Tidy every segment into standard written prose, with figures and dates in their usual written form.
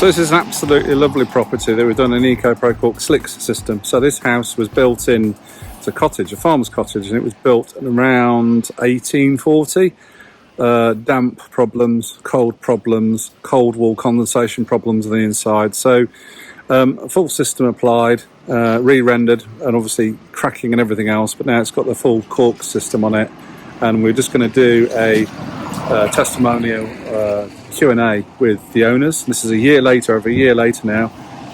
So this is an absolutely lovely property that we've done an ECOPROCORK TLICS system. So this house was built in, it's a cottage, a farmer's cottage, and it was built around 1840. Damp problems, cold wall condensation problems on the inside. So a full system applied, re-rendered, and obviously cracking and everything else, but now it's got the full cork system on it. And we're just going to do a testimonial Q&A with the owners. This is over a year later now,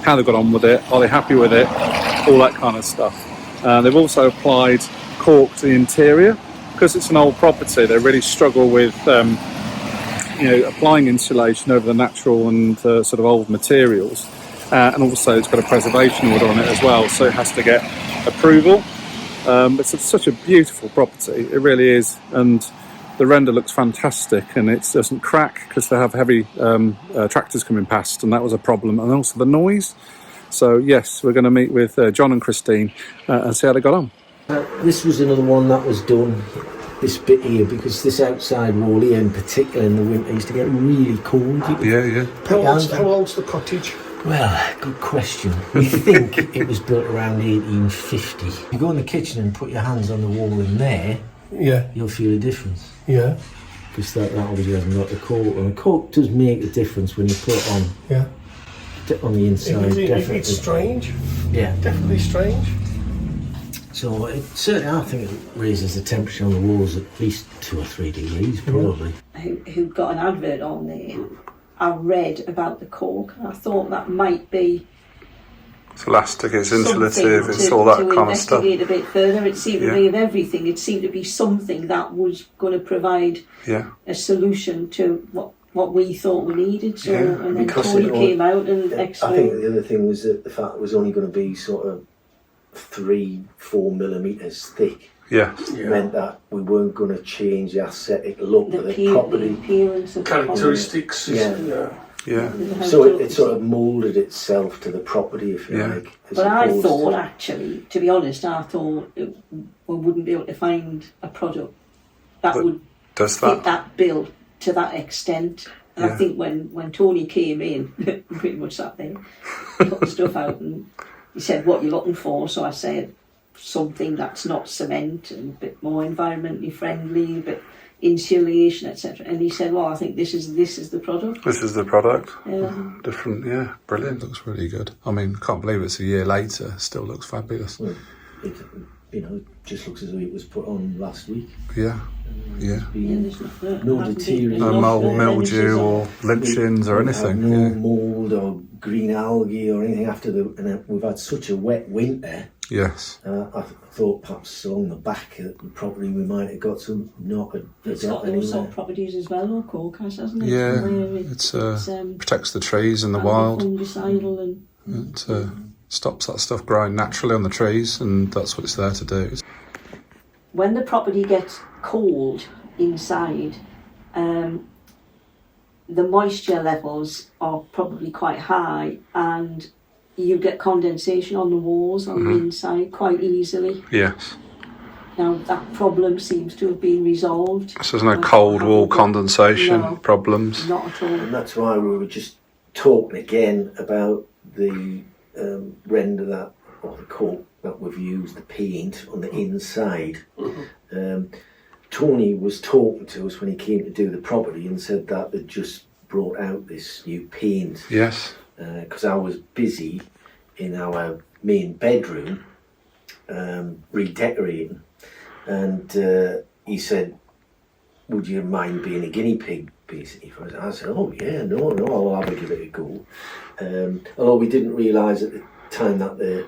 how they got on with it, are they happy with it, all that kind of stuff. They've also applied cork to the interior. Because it's an old property, they really struggle with applying insulation over the natural and sort of old materials. And also it's got a preservation order on it as well, so it has to get approval. It's such a beautiful property, it really is. And the render looks fantastic, and it doesn't crack because they have heavy tractors coming past, and that was a problem. And also the noise. So yes, we're going to meet with John and Christine and see how they got on. This was another one that was done, this bit here, because this outside wall here in particular in the winter used to get really cold. Yeah. How old's the cottage? Well, good question. We think it was built around 1850. You go in the kitchen and put your hands on the wall in there, you'll feel a difference. Yeah. Because that obviously hasn't got the cork, and the cork does make a difference when you put it on. Yeah. On the inside, definitely. It's strange. Yeah. Definitely strange. So it certainly, I think it raises the temperature on the walls at least 2 or 3 degrees, probably. Who got an advert on there, I read about the cork, and I thought that might be... It's elastic, it's insulative, it's all that kind of stuff. To investigate a bit further, it seemed to be of everything. It seemed to be something that was going to provide a solution to what we thought we needed. So, and then Tony came out and explained. I think the other thing was that the fact it was only going to be sort of 3-4 millimetres thick. Meant that we weren't going to change the aesthetic look of the property. The appearance of characteristics. So it sort of moulded itself to the property, if you like. But I thought, actually, to be honest, we wouldn't be able to find a product that would fit that bill to that extent. And I think when Tony came in, pretty much sat there, got the stuff out, and he said, "What are you looking for?" So I said, something that's not cement and a bit more environmentally friendly, a bit insulation, etc. And he said, "Well, I think this is the product." This is the product. Different, brilliant. Looks really good. I mean, can't believe it's a year later. Still looks fabulous. Well, it just looks as though it was put on last week. No deterioration, no mildew or lynchings or anything. No mould or green algae or anything after and we've had such a wet winter. Yes. I thought perhaps along the back of the property we might have got some It's got those sort of properties as well, or cork has, hasn't it? Yeah, it protects the trees in the wild. Fungicidal and it stops that stuff growing naturally on the trees, and that's what it's there to do. When the property gets cold inside, the moisture levels are probably quite high, and you get condensation on the walls on the inside quite easily. Yes. Now that problem seems to have been resolved. So there's no cold wall condensation problems? Not at all. And that's why we were just talking again about the render or the cork that we've used, the paint on the inside. Tony was talking to us when he came to do the property and said that they'd just brought out this new paint. Yes. Because I was busy in our main bedroom redecorating, and he said, "Would you mind being a guinea pig?" Basically, for us. I said, "Oh yeah, no, I'll have a give it a go." Although we didn't realise at the time that the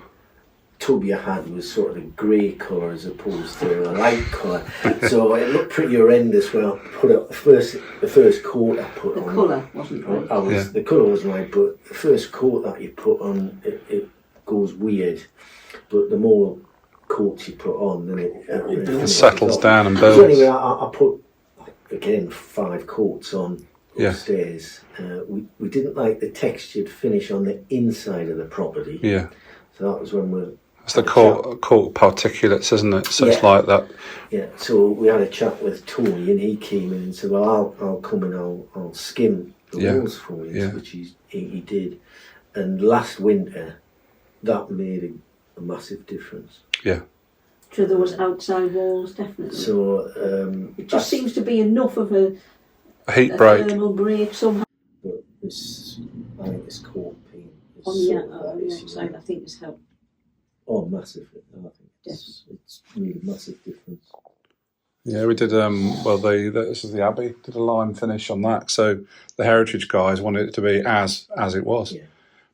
tub you had was sort of a grey colour as opposed to a light colour, so it looked pretty horrendous when I put up the first coat I put on. The colour wasn't right. The colour was right, but the first coat that you put on, it goes weird. But the more coats you put on, then it settles down and builds. So anyway, I put again 5 coats on upstairs. We didn't like the textured finish on the inside of the property. Yeah. So that was when we. It's the cork particulates, isn't it? So it's like that. Yeah. So we had a chat with Tony, and he came in and said, "Well, I'll come and I'll skim the walls for you," which he's he did. And last winter, that made a massive difference. Yeah. So there was outside walls, definitely. So it just seems to be enough of a heat break. Thermal break somehow. But this, I think this Cork paint is On the outside, I think it's helped. Oh, massively. I think it's made a massive difference. Yeah, we did. This is the Abbey. Did a lime finish on that. So the heritage guys wanted it to be as it was. Yeah.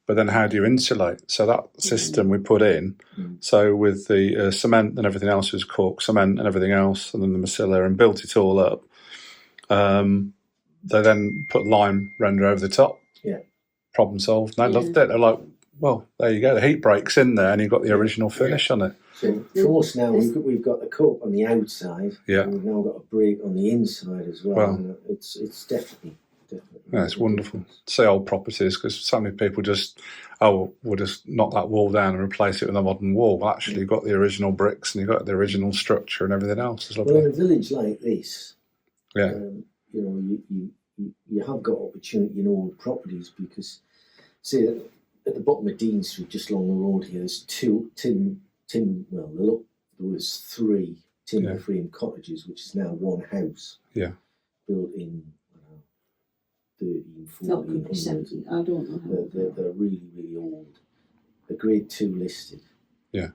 But then how do you insulate? So that system we put in. So with the cement and everything else was Cork cement and everything else, and then the Macilla, and built it all up. They then put lime render over the top. Yeah. Problem solved. And they loved it. They're like, well, there you go. The heat break's in there, and you've got the original finish on it. So for us now, we've got the Cork on the outside. Yeah. And we've now got a break on the inside as well. And it's definitely. Yeah, it's wonderful to see old properties, because so many people just, we'll just knock that wall down and replace it with a modern wall. Well, actually, you've got the original bricks and you've got the original structure and everything else. It's lovely. Well, in a village like this, yeah, you have got opportunity in old properties, because, see, at the bottom of Dean Street, just along the road here, there's there was 3 timber frame cottages, which is now one house. Yeah. Built in 13, 14. Not could be 70. I don't know. They're really, really old. They're grade 2 listed. Yeah.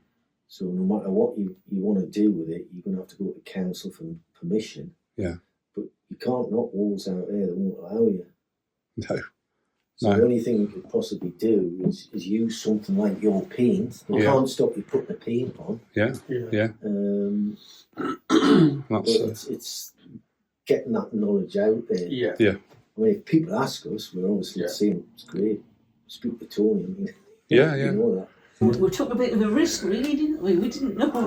So no matter what you want to do with it, you're going to have to go to council for permission. Yeah. But you can't knock walls out there. They won't allow you. No. So the only thing you could possibly do is use something like your paint. They can't stop you putting the paint on. Yeah. Yeah. It's getting that knowledge out there. Yeah. Yeah. I mean, if people ask us, we're obviously saying it's great. Speak to Tony. I mean, yeah. You know that. We took a bit of a risk, really, didn't we? We didn't know what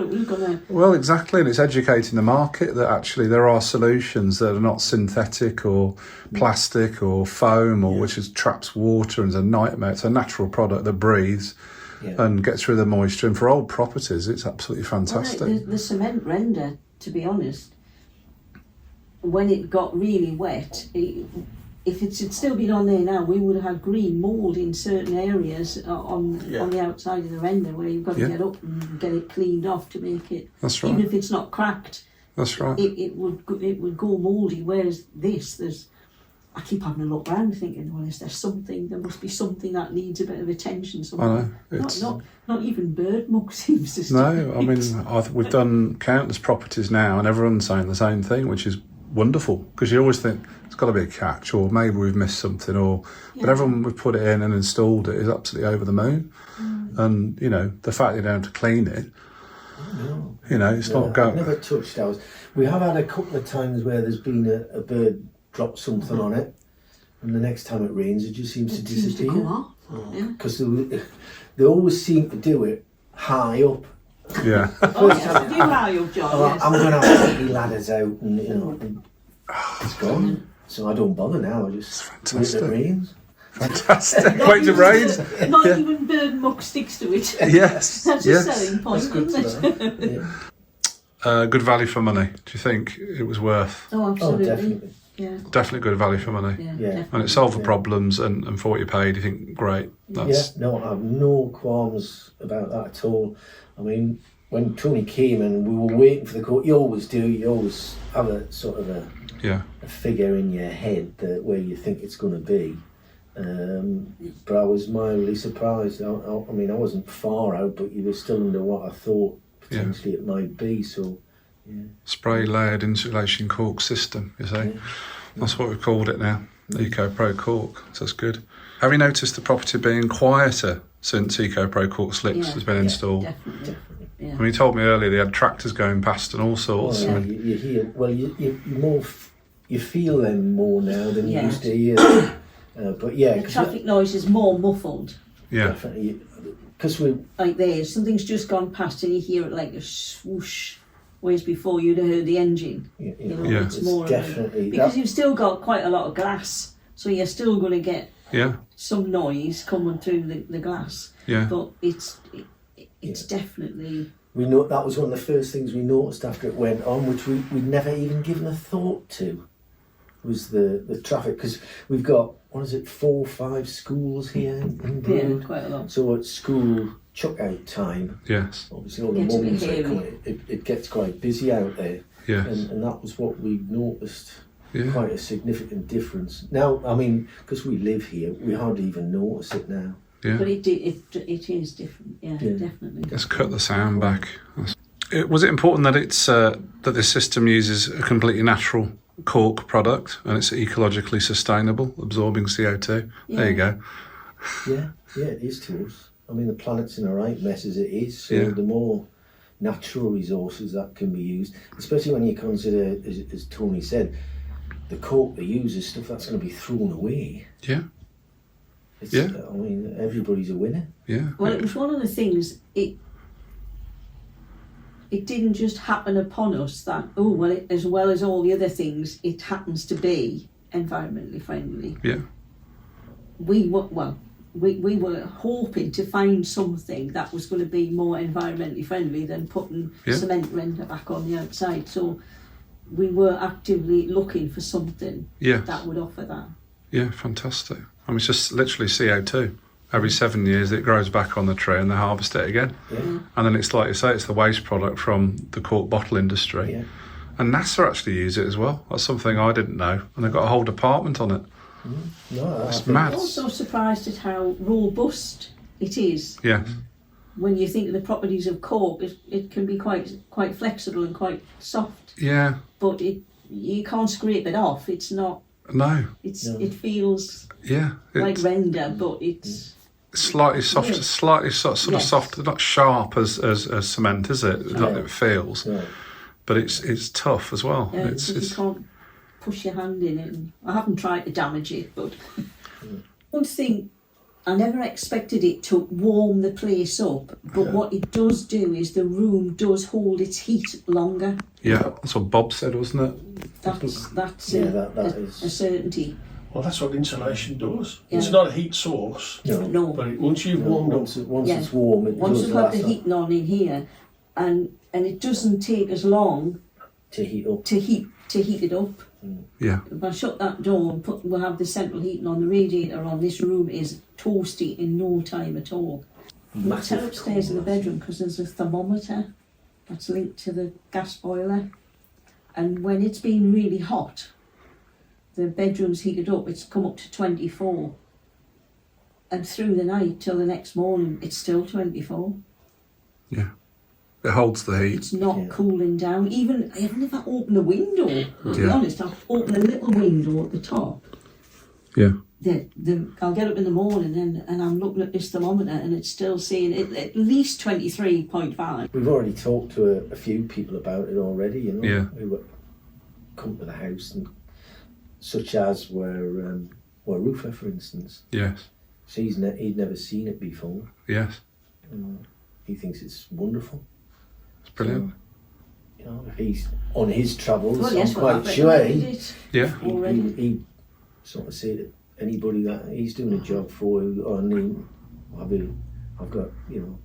it was going to... Well, exactly, and it's educating the market that actually there are solutions that are not synthetic or plastic or foam, or which is traps water and is a nightmare. It's a natural product that breathes and gets rid of the moisture. And for old properties, it's absolutely fantastic. Well, the cement render, to be honest, when it got really wet, if it had still been on there now, we would have had green mould in certain areas on the outside of the render, where you've got to get up and get it cleaned off to make it. That's right. Even if it's not cracked. That's right. It would go mouldy. Whereas I keep having a look around, thinking, well, is there something? There must be something that needs a bit of attention somewhere. I know. Not even bird muck seems to. No, I mean we've done countless properties now, and everyone's saying the same thing, which is wonderful, because you always think it's got to be a catch, or maybe we've missed something, but everyone we've put it in and installed it is absolutely over the moon. And the fact you don't have to clean it, it's not going. I've never touched ours. We have had a couple of times where there's been a bird drop something on it, and the next time it rains it just seems to disappear, because they always seem to do it high up. Yeah. You high up, John. I'm going to have to put ladders out, and it's gone. So I don't bother now. I just wait till it rains. Fantastic. Wait till it rains. Not even bird muck sticks to it. Yes. That's a selling point, That's good to know. Good value for money. Do you think it was worth? Oh, absolutely. Oh, definitely. Yeah. Definitely good value for money. Yeah. And it solved the problems, and for what you paid, you think, great. That's... Yeah, no, I have no qualms about that at all. I mean, when Tony came and we were waiting for the court, you always have a sort of a figure in your head where you think it's going to be. But I was mildly surprised. I mean, I wasn't far out, but you were still under what I thought potentially it might be. So, spray layered insulation cork system, you say? Yeah. That's what we've called it now, ECOPROCORK. So that's good. Have you noticed the property being quieter since ECOPROCORK Slicks has been installed? Definitely. Yeah. I mean, you told me earlier they had tractors going past and all sorts. Oh, you hear. Well, you feel them more now than you used to hear them. But the traffic noise is more muffled. Yeah. Definitely. Because something's just gone past and you hear it like a swoosh. Whereas before you'd have heard the engine. It's more definitely because you've still got quite a lot of glass, so you're still going to get some noise coming through the glass. Yeah. But it's definitely. We know that was one of the first things we noticed after it went on, which we'd never even given a thought to. was the traffic, because we've got, 4 or 5 schools here in Mould. Yeah, quite a lot. So at school chuck-out time, Yes. obviously all the Gets a bit mums are hairy. coming, it gets quite busy out there. Yes. And that was what we noticed, Yeah. quite a significant difference. Now, I mean, because we live here, we hardly even notice it now. Yeah. But it is different. Yeah, Yeah. definitely. Let's cut the sound back. Was it important that it's that this system uses a completely natural cork product and it's ecologically sustainable, absorbing CO2? There you go. Yeah, it is to us. I mean, the planet's in a right mess as it is, so Yeah. the more natural resources that can be used, especially when you consider, as Tony said, the cork they use is stuff that's going to be thrown away. Yeah. It's, Yeah. I mean, everybody's a winner. Yeah. Well, it was one of the things. It didn't just happen upon us that as well as all the other things, it happens to be environmentally friendly. Yeah. We were hoping to find something that was going to be more environmentally friendly than putting cement render back on the outside. So we were actively looking for something that would offer that. Yeah, fantastic. I mean, it's just literally CO2. Every 7 years it grows back on the tree and they harvest it again. Yeah. And then it's like you say, it's the waste product from the cork bottle industry. Yeah. And NASA actually use it as well. That's something I didn't know. And they've got a whole department on it. No, It's mad. I'm also surprised at how robust it is. Yes. When you think of the properties of cork, it can be quite flexible and quite soft. Yeah. But you can't scrape it off. It's not. No. It feels Yeah. like render, but it's. Slightly soft, Yeah. slightly sort of soft, not sharp as cement, is it? Like it feels, Yeah. but it's tough as well. Yeah, It's you can't push your hand in it. I haven't tried to damage it, but one thing, I never expected it to warm the place up, but what it does do is the room does hold its heat longer. yeah. That's what Bob said, wasn't it? That's that a is. certainty. Well, that's what insulation does. Yeah. It's not a heat source, No. but once you've warmed up, Once Yeah. it's warm, it Once does you've got the last heating on in here, and it doesn't take as long to heat up. to heat it up. Yeah. If I shut that door and we'll have the central heating on, the radiator on, this room is toasty in no time at all. We'll tell upstairs in the bedroom because there's a thermometer that's linked to the gas boiler, and when it's been really hot, the bedroom's heated up, it's come up to 24, and through the night till the next morning it's still 24. Yeah. It holds the heat. It's not cooling down. Even if I open the window, to be Yeah. honest, I'll open a little window at the top. Yeah. I'll get up in the morning and I'm looking at this thermometer and it's still saying at least 23.5. We've already talked to a few people about it already, you know. Yeah. Who come to the house, and such as were Rufa, for instance. Yes. So he'd never seen it before. Yes. He thinks it's wonderful. It's brilliant. So, you know, if he's on his travels, Well, yes, I'm well, quite sure Yeah. he sort of say to anybody that he's doing a job for, I've got, you know,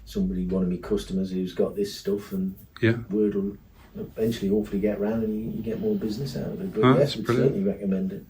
somebody, one of my customers who's got this stuff, and Yeah. word will eventually hopefully get round and you get more business out of it. But Oh, yes, that's we'd brilliant. certainly recommend it.